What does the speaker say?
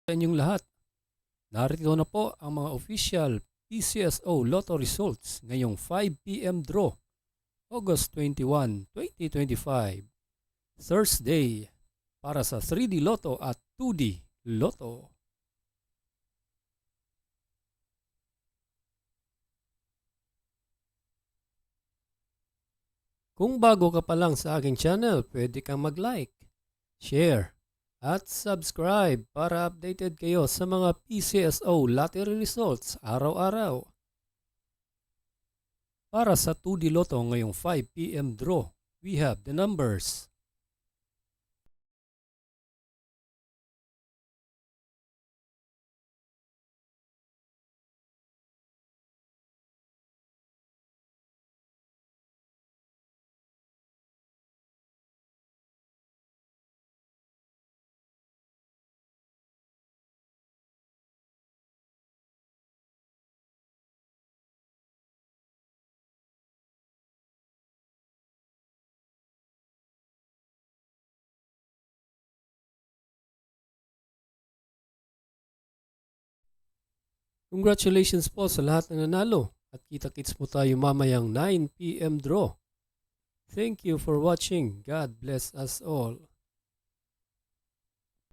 Sa inyong lahat. Narito na po ang mga official PCSO Lotto results ngayong 5 p.m. draw, August 21, 2025, Thursday, para sa 3D Lotto at 2D Lotto. Kung bago ka pa lang sa aking channel, pwede kang mag-like, share, at subscribe para updated kayo sa mga PCSO lottery results araw-araw. Para sa 2D Lotto ngayong 5 p.m. draw, we have the numbers 'Congratulations po sa lahat ng nanalo at kita-kits mo tayo mamayang 9 p.m. draw. Thank you for watching. God bless us all.